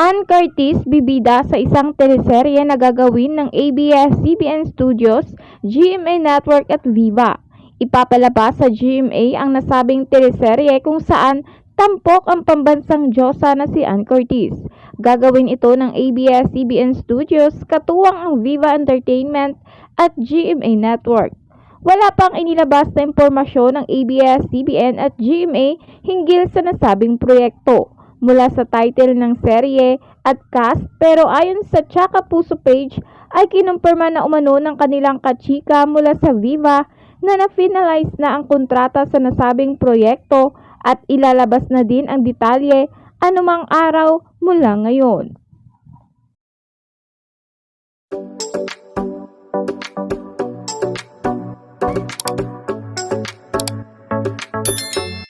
Ann Curtis bibida sa isang teleserye na gagawin ng ABS-CBN Studios, GMA Network at Viva. Ipapalabas sa GMA ang nasabing teleserye kung saan tampok ang pambansang diyosa na si Ann Curtis. Gagawin ito ng ABS-CBN Studios katuwang ang Viva Entertainment at GMA Network. Wala pang inilabas na impormasyon ng ABS-CBN at GMA hinggil sa nasabing proyekto mula sa title ng serye at cast, pero ayon sa Tsaka Puso page ay kinumpirma na umano ng kanilang kachika mula sa Viva na na-finalize na ang kontrata sa nasabing proyekto at ilalabas na din ang detalye anumang araw mula ngayon.